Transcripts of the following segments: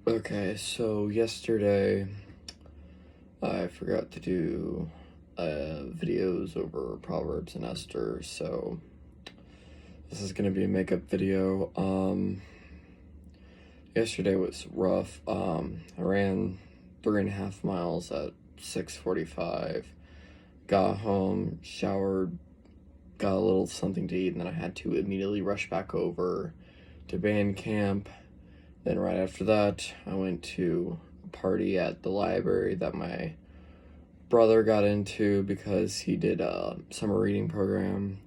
Okay, so yesterday I forgot to do videos over Proverbs and Esther, so this is gonna be a makeup video. Yesterday was rough. I ran 3.5 miles at 6:45. Got home, showered, got a little something to eat, and then I had to immediately rush back over to band camp. Then right after that, I went to a party at the library that my brother got into because he did a summer reading program.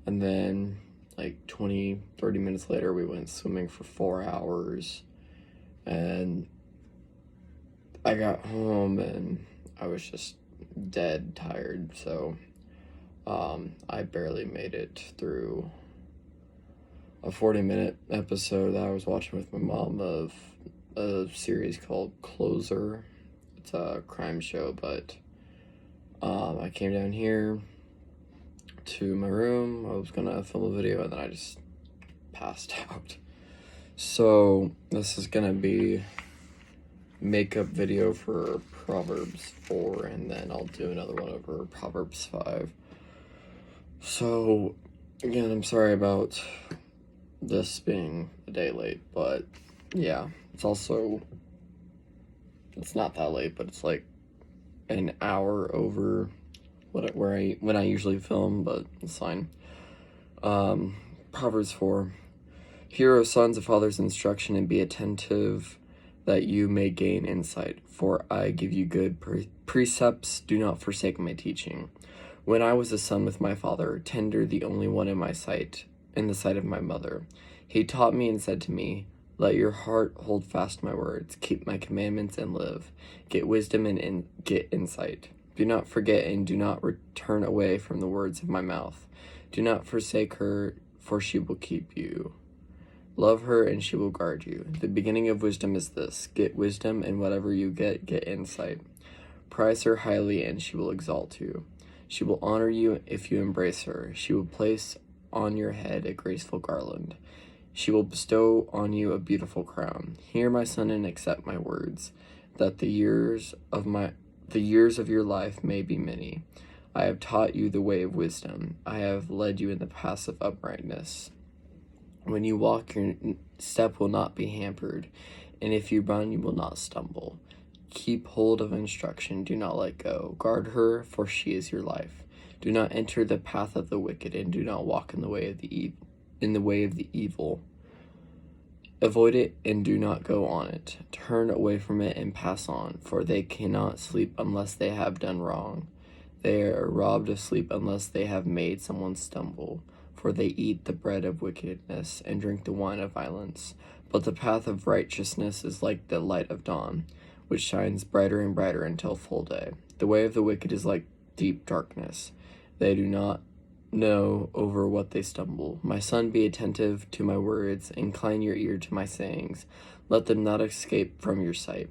And then like 20-30 minutes later, we went swimming for 4 hours. And I got home and I was just dead tired. So I barely made it through a 40-minute episode that I was watching with my mom of a series called Closer. It's a crime show, but I came down here to my room. I was gonna film a video and then I just passed out. So this is gonna be makeup video for Proverbs 4, and then I'll do another one over Proverbs 5. So again, I'm sorry about this being a day late, but yeah, it's not that late, but it's like an hour over when I usually film, but it's fine. Proverbs 4. Hear, O sons, a father's instruction, and be attentive that you may gain insight. For I give you good precepts, do not forsake my teaching. When I was a son with my father, tender, the only one in the sight of my mother, he taught me and said to me, let your heart hold fast my words, keep my commandments and live. Get wisdom and get insight. Do not forget and do not return away from the words of my mouth. Do not forsake her, for she will keep you. Love her and she will guard you. The beginning of wisdom is this: get wisdom, and whatever you get insight. Prize her highly and she will exalt you. She will honor you if you embrace her. She will place on your head a graceful garland. She will bestow on you a beautiful crown. Hear, my son, and accept my words, that the years of your life may be many. I have taught you the way of wisdom. I have led you in the paths of uprightness. When you walk, your step will not be hampered, and if you run, you will not stumble. Keep hold of instruction, do not let go. Guard her, for she is your life. Do not enter the path of the wicked, and do not walk in the way of the evil. Avoid it and do not go on it. Turn away from it and pass on, for they cannot sleep unless they have done wrong. They are robbed of sleep unless they have made someone stumble, for they eat the bread of wickedness and drink the wine of violence. But the path of righteousness is like the light of dawn, which shines brighter and brighter until full day. The way of the wicked is like deep darkness. They do not know over what they stumble. My son, be attentive to my words. Incline your ear to my sayings. Let them not escape from your sight.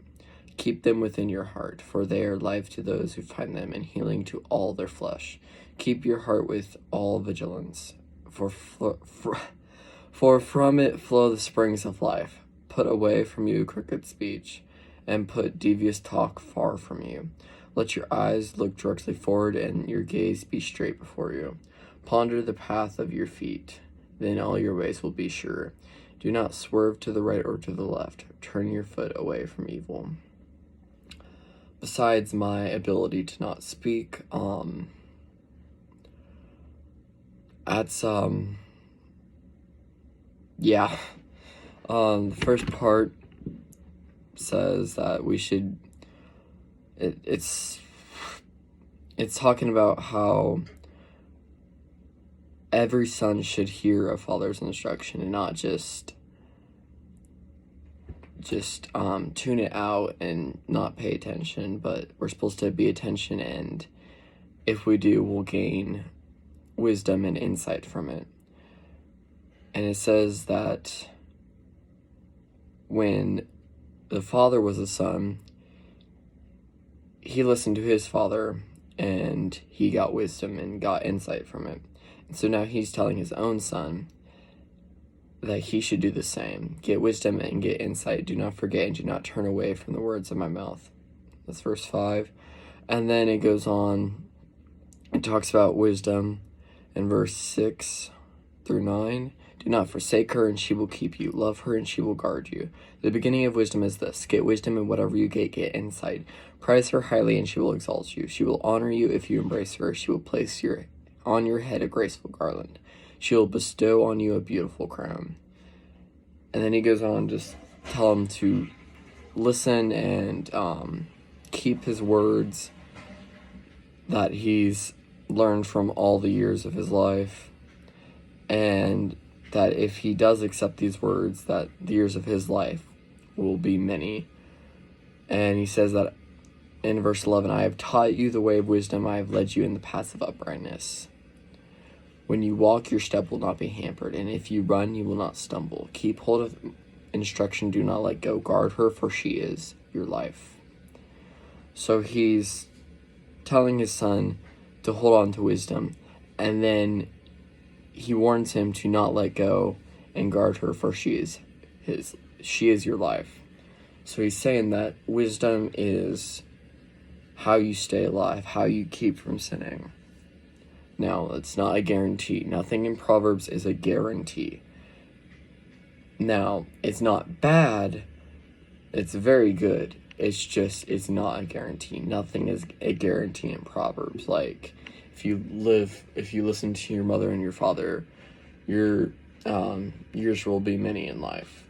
Keep them within your heart, for they are life to those who find them and healing to all their flesh. Keep your heart with all vigilance, for from it flow the springs of life. Put away from you crooked speech, and put devious talk far from you. Let your eyes look directly forward, and your gaze be straight before you. Ponder the path of your feet, then all your ways will be sure. Do not swerve to the right or to the left. Turn your foot away from evil. Besides my ability to not speak, the first part says that we should, it's talking about how every son should hear a father's instruction and not just tune it out and not pay attention, but we're supposed to be attention, and if we do, we'll gain wisdom and insight from it. And it says that when the father was a son, he listened to his father and he got wisdom and got insight from it. And so now he's telling his own son, that he should do the same. Get wisdom and get insight. Do not forget and do not turn away from the words of my mouth. That's verse 5. And then it goes on. It talks about wisdom in verse 6 through 9. Do not forsake her, and she will keep you. Love her, and she will guard you. The beginning of wisdom is this: get wisdom, and whatever you get insight. Prize her highly, and she will exalt you. She will honor you if you embrace her. She will place on your head a graceful garland. She will bestow on you a beautiful crown. And then he goes on, just tell him to listen and keep his words that he's learned from all the years of his life, and that if he does accept these words, that the years of his life will be many. And he says that in verse 11, I have taught you the way of wisdom, I have led you in the paths of uprightness. When you walk, your step will not be hampered, and if you run, you will not stumble. Keep hold of instruction, do not let go. Guard her, for she is your life. So he's telling his son to hold on to wisdom, and then he warns him to not let go and guard her, for she is your life. So he's saying that wisdom is how you stay alive, how you keep from sinning. Now, it's not a guarantee. Nothing in Proverbs is a guarantee. Now, it's not bad. It's very good. It's not a guarantee. Nothing is a guarantee in Proverbs. Like, if you listen to your mother and your father, your years will be many in life.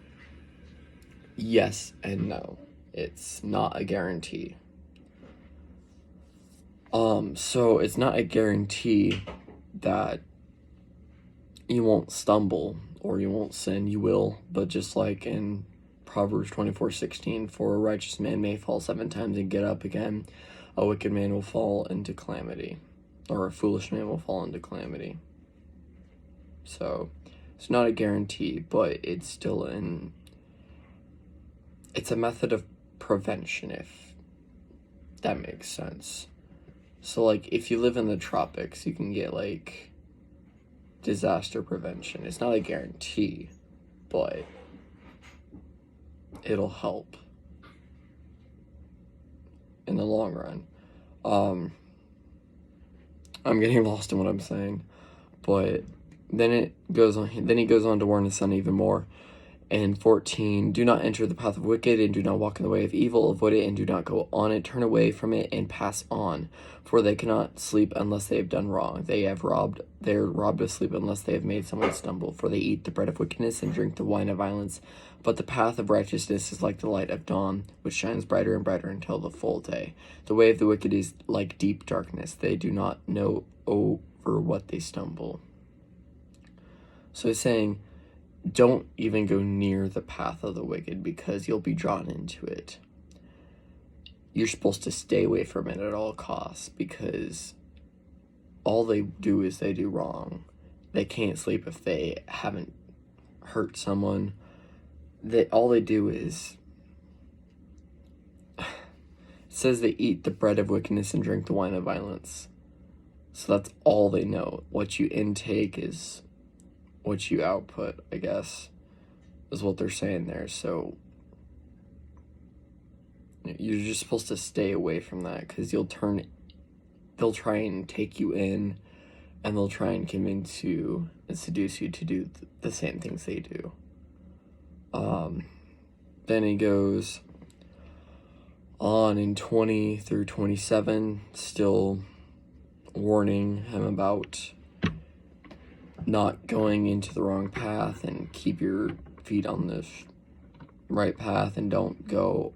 Yes and no. It's not a guarantee. So it's not a guarantee that you won't stumble or you won't sin. You will, but just like in Proverbs 24:16, for a righteous man may fall 7 times and get up again. A wicked man will fall into calamity, or a foolish man will fall into calamity. So it's not a guarantee, but it's still it's a method of prevention, if that makes sense. So, like, if you live in the tropics, you can get, like, disaster prevention. It's not a guarantee, but it'll help in the long run. I'm getting lost in what I'm saying, but then he goes on to warn his son even more. And 14, do not enter the path of wicked, and do not walk in the way of evil. Avoid it, and do not go on it. Turn away from it, and pass on. For they cannot sleep unless they have done wrong. They are robbed of sleep unless they have made someone stumble. For they eat the bread of wickedness and drink the wine of violence. But the path of righteousness is like the light of dawn, which shines brighter and brighter until the full day. The way of the wicked is like deep darkness. They do not know over what they stumble. So he's saying, don't even go near the path of the wicked, because you'll be drawn into it. You're supposed to stay away from it at all costs, because all they do is they do wrong. They can't sleep if they haven't hurt someone. All they do is, it says they eat the bread of wickedness and drink the wine of violence. So that's all they know. What you intake is what you output, I guess, is what they're saying there. So you're just supposed to stay away from that, because they'll try and take you in, and they'll try and convince you and seduce you to do the same things they do. Then he goes on in 20 through 27, still warning him about not going into the wrong path, and keep your feet on the right path, and don't go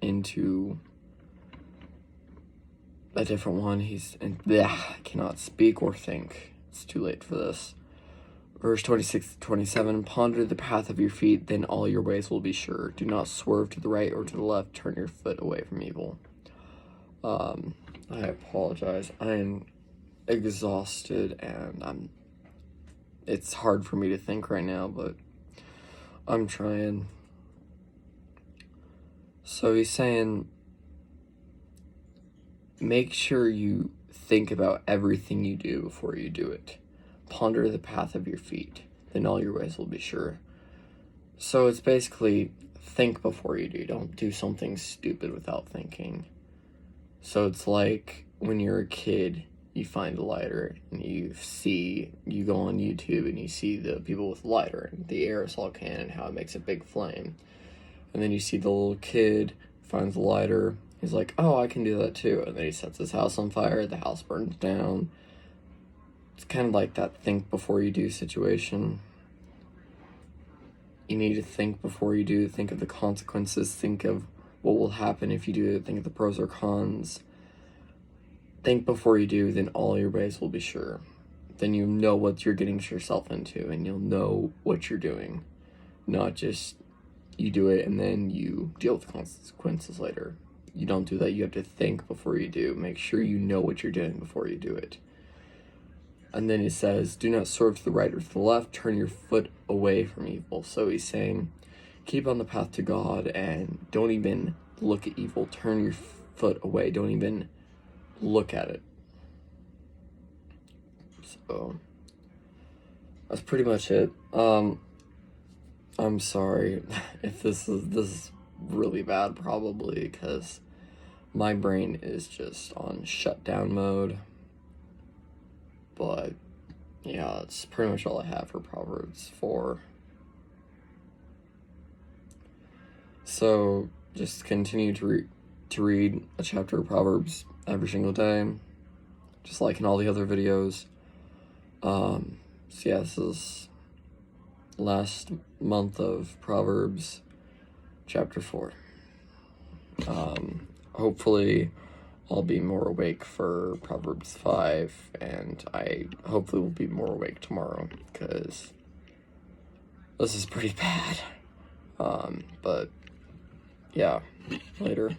into a different one. I cannot speak or think. It's too late for this. Verse 26 to 27, ponder the path of your feet, then all your ways will be sure. Do not swerve to the right or to the left. Turn your foot away from evil. I apologize. I am exhausted, and it's hard for me to think right now, but I'm trying. So he's saying, make sure you think about everything you do before you do it. Ponder the path of your feet. then all your ways will be sure. So it's basically think before you do. Don't do something stupid without thinking. So it's like when you're a kid, you find a lighter and you go on YouTube and you see the people with lighter and the aerosol can and how it makes a big flame. And then you see the little kid finds the lighter. He's like, oh, I can do that too. And then he sets his house on fire. The house burns down. It's kind of like that think before you do situation. You need to think before you do. Think of the consequences. Think of what will happen if you do it. Think of the pros or cons. Think before you do, then all your ways will be sure. Then you know what you're getting yourself into, and you'll know what you're doing. Not just you do it and then you deal with the consequences later. You don't do that. You have to think before you do. Make sure you know what you're doing before you do it. And then he says, do not swerve to the right or to the left. Turn your foot away from evil. So he's saying, keep on the path to God and don't even look at evil. Turn your foot away. Don't even look at it. So that's pretty much it. I'm sorry if this is really bad, probably, because my brain is just on shutdown mode. But yeah, that's pretty much all I have for Proverbs 4. So just continue to read a chapter of Proverbs every single day, just like in all the other videos. So yeah, this is last month of Proverbs chapter 4. Hopefully I'll be more awake for Proverbs 5, and I hopefully will be more awake tomorrow, because this is pretty bad. But yeah, later.